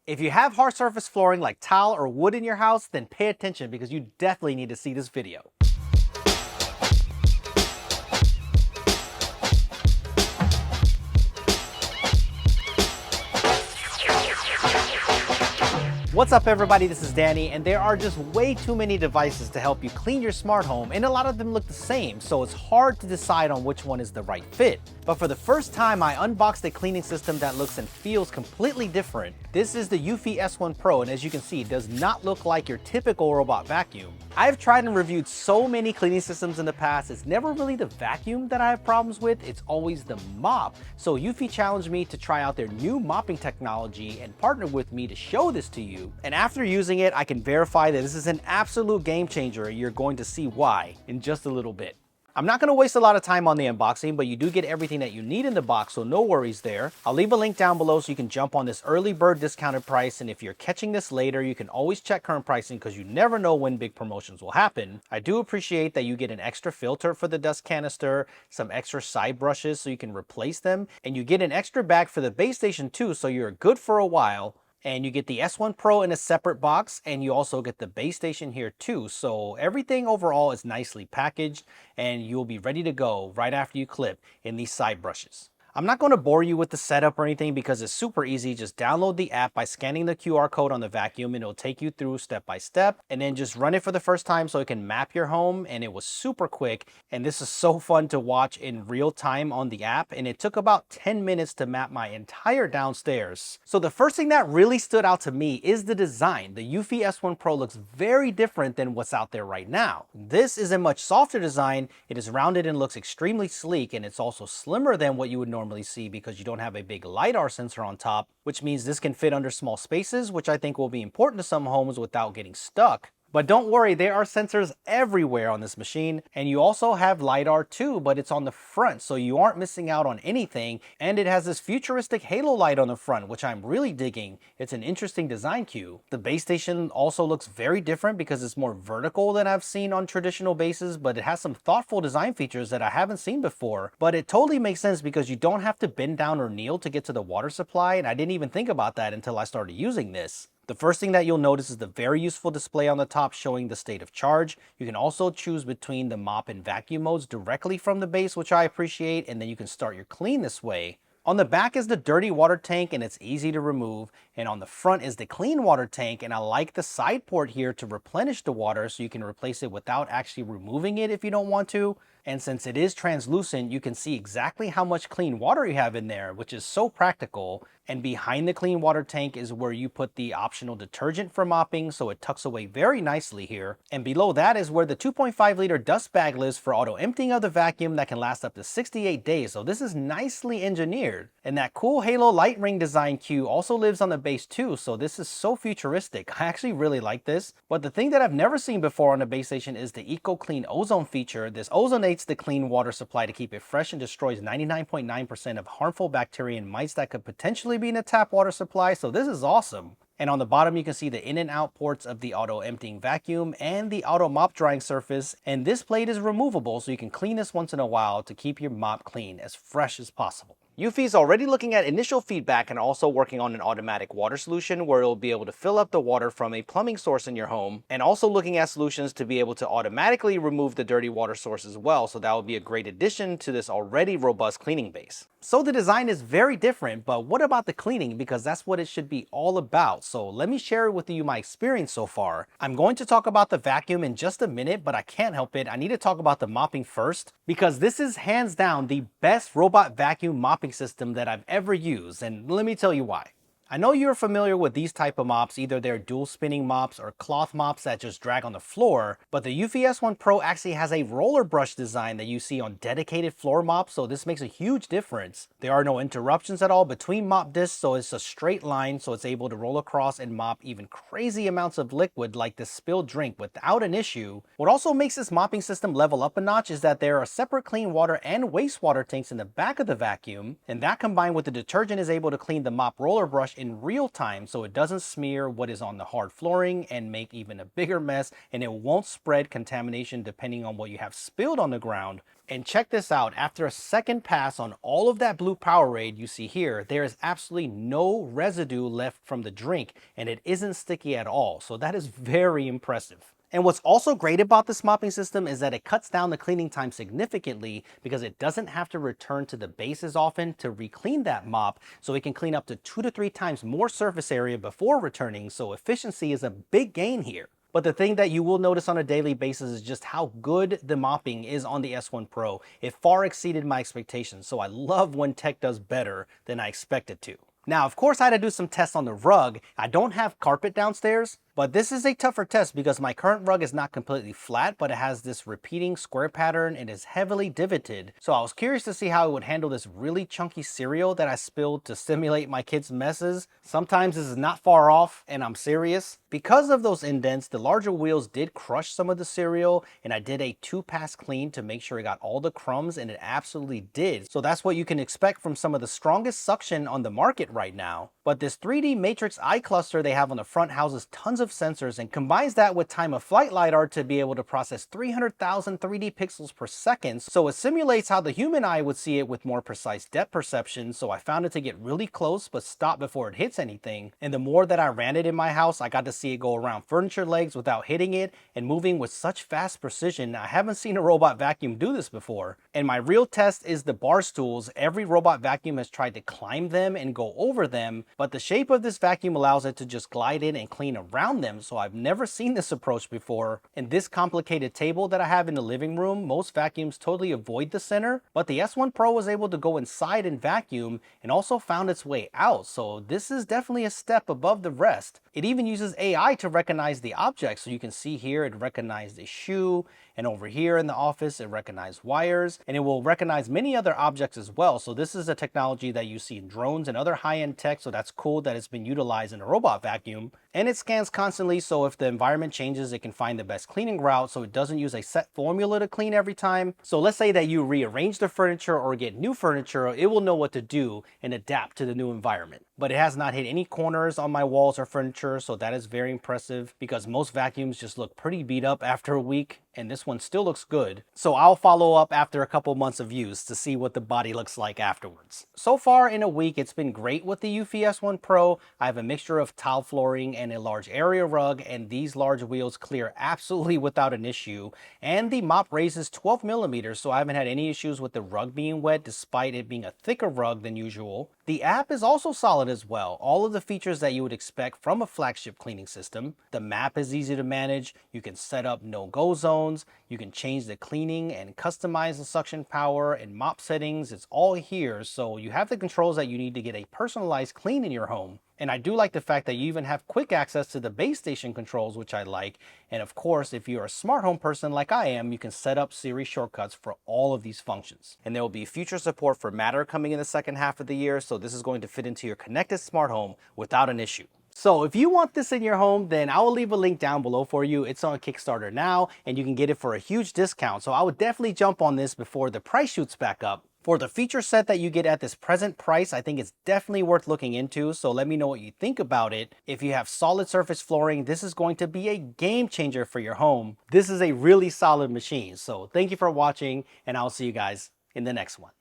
If you have hard surface flooring like tile or wood in your house, then pay attention because you definitely need to see this video. What's up everybody, this is Danny, and there are just way too many devices to help you clean your smart home, and a lot of them look the same, so it's hard to decide on which one is the right fit. But for the first time, I unboxed a cleaning system that looks and feels completely different. This is the Eufy S1 Pro, and as you can see, it does not look like your typical robot vacuum. I've tried and reviewed so many cleaning systems in the past, it's never really the vacuum that I have problems with, it's always the mop. So Eufy challenged me to try out their new mopping technology and partnered with me to show this to you. And after using it, I can verify that this is an absolute game changer. You're going to see why in just a little bit. I'm not going to waste a lot of time on the unboxing, but you do get everything that you need in the box, so no worries there. I'll leave a link down below so you can jump on this early bird discounted price, and if you're catching this later, you can always check current pricing because you never know when big promotions will happen. I do appreciate that you get an extra filter for the dust canister, some extra side brushes so you can replace them, and you get an extra bag for the base station too, so you're good for a while. And you get the S1 Pro in a separate box, and you also get the base station here too. So everything overall is nicely packaged, and you'll be ready to go right after you clip in these side brushes. I'm not going to bore you with the setup or anything because it's super easy. Just download the app by scanning the QR code on the vacuum, and it'll take you through step by step, and then just run it for the first time so it can map your home. And it was super quick, and this is so fun to watch in real time on the app, and it took about 10 minutes to map my entire downstairs. So the first thing that really stood out to me is the design. The Eufy S1 Pro looks very different than what's out there right now. This is a much softer design. It is rounded and looks extremely sleek, and it's also slimmer than what you would normally see because you don't have a big LiDAR sensor on top, which means this can fit under small spaces, which I think will be important to some homes without getting stuck. But don't worry, there are sensors everywhere on this machine, and you also have LiDAR too, but it's on the front, so you aren't missing out on anything, and it has this futuristic halo light on the front, which I'm really digging. It's an interesting design cue. The base station also looks very different because it's more vertical than I've seen on traditional bases, but it has some thoughtful design features that I haven't seen before. But it totally makes sense because you don't have to bend down or kneel to get to the water supply, and I didn't even think about that until I started using this. The first thing that you'll notice is the very useful display on the top showing the state of charge. You can also choose between the mop and vacuum modes directly from the base, which I appreciate, and then you can start your clean this way. On the back is the dirty water tank, and it's easy to remove, and on the front is the clean water tank, and I like the side port here to replenish the water so you can replace it without actually removing it if you don't want to. And since it is translucent, you can see exactly how much clean water you have in there, which is so practical. And behind the clean water tank is where you put the optional detergent for mopping, so it tucks away very nicely here. And below that is where the 2.5 liter dust bag lives for auto emptying of the vacuum that can last up to 68 days, so this is nicely engineered. And that cool halo light ring design cue also lives on the base too, so this is so futuristic. I actually really like this. But the thing that I've never seen before on the base station is the Eco Clean Ozone feature. This ozonates the clean water supply to keep it fresh and destroys 99.9% of harmful bacteria and mites that could potentially be in a tap water supply, so this is awesome. And on the bottom you can see the in and out ports of the auto emptying vacuum and the auto mop drying surface, and this plate is removable so you can clean this once in a while to keep your mop clean as fresh as possible. Eufy is already looking at initial feedback and also working on an automatic water solution where it'll be able to fill up the water from a plumbing source in your home, and also looking at solutions to be able to automatically remove the dirty water source as well, so that would be a great addition to this already robust cleaning base. So the design is very different, but what about the cleaning? Because that's what it should be all about. So let me share with you my experience so far. I'm going to talk about the vacuum in just a minute, but I can't help it. I need to talk about the mopping first, because this is hands down the best robot vacuum mopping system that I've ever used, and let me tell you why. I know you're familiar with these type of mops, either they're dual spinning mops or cloth mops that just drag on the floor, but the Eufy S1 Pro actually has a roller brush design that you see on dedicated floor mops, so this makes a huge difference. There are no interruptions at all between mop discs, so it's a straight line, so it's able to roll across and mop even crazy amounts of liquid like this spilled drink without an issue. What also makes this mopping system level up a notch is that there are separate clean water and wastewater tanks in the back of the vacuum, and that combined with the detergent is able to clean the mop roller brush in real time so it doesn't smear what is on the hard flooring and make even a bigger mess, and it won't spread contamination depending on what you have spilled on the ground. And check this out, after a second pass on all of that blue Powerade you see here, there is absolutely no residue left from the drink, and it isn't sticky at all. So that is very impressive. And what's also great about this mopping system is that it cuts down the cleaning time significantly because it doesn't have to return to the base as often to re-clean that mop, so it can clean up to 2 to 3 times more surface area before returning, so efficiency is a big gain here. But the thing that you will notice on a daily basis is just how good the mopping is on the S1 Pro. It far exceeded my expectations, so I love when tech does better than I expect it to. Now, of course, I had to do some tests on the rug. I don't have carpet downstairs, but this is a tougher test because my current rug is not completely flat, but it has this repeating square pattern and is heavily divoted. So I was curious to see how it would handle this really chunky cereal that I spilled to simulate my kids' messes. Sometimes this is not far off, and I'm serious. Because of those indents, the larger wheels did crush some of the cereal, and I did a 2-pass clean to make sure it got all the crumbs, and it absolutely did. So that's what you can expect from some of the strongest suction on the market right now. But this 3D matrix eye cluster they have on the front houses tons of sensors and combines that with time of flight lidar to be able to process 300,000 3D pixels per second. So it simulates how the human eye would see it with more precise depth perception. So I found it to get really close but stop before it hits anything. And the more that I ran it in my house, I got to see it go around furniture legs without hitting it and moving with such fast precision. I haven't seen a robot vacuum do this before. And my real test is the bar stools. Every robot vacuum has tried to climb them and go over them, but the shape of this vacuum allows it to just glide in and clean around them, so I've never seen this approach before. In this complicated table that I have in the living room, most vacuums totally avoid the center, but the S1 Pro was able to go inside and vacuum and also found its way out, so this is definitely a step above the rest. It even uses AI to recognize the objects, so you can see here it recognized a shoe, and over here in the office it recognized wires, and it will recognize many other objects as well. So this is a technology that you see in drones and other high-end tech, so that's cool that it's been utilized in a robot vacuum. And it scans constantly, so if the environment changes, it can find the best cleaning route, so it doesn't use a set formula to clean every time. So let's say that you rearrange the furniture or get new furniture, it will know what to do and adapt to the new environment. But it has not hit any corners on my walls or furniture, so that is very impressive because most vacuums just look pretty beat up after a week, and this one still looks good. So I'll follow up after a couple months of use to see what the body looks like afterwards. So far in a week, it's been great with the eufy S1 Pro. I have a mixture of tile flooring and a large area rug, and these large wheels clear absolutely without an issue. And the mop raises 12 millimeters, so I haven't had any issues with the rug being wet despite it being a thicker rug than usual. The app is also solid as well. All of the features that you would expect from a flagship cleaning system. The map is easy to manage. You can set up no-go zones. You can change the cleaning and customize the suction power and mop settings. It's all here, so you have the controls that you need to get a personalized clean in your home. And I do like the fact that you even have quick access to the base station controls, which I like. And of course, if you're a smart home person like I am, you can set up Siri shortcuts for all of these functions. And there will be future support for Matter coming in the second half of the year, so this is going to fit into your connected smart home without an issue. So if you want this in your home, then I will leave a link down below for you. It's on Kickstarter now, and you can get it for a huge discount. So I would definitely jump on this before the price shoots back up. For the feature set that you get at this present price, I think it's definitely worth looking into, so let me know what you think about it. If you have solid surface flooring, this is going to be a game changer for your home. This is a really solid machine, so thank you for watching, and I'll see you guys in the next one.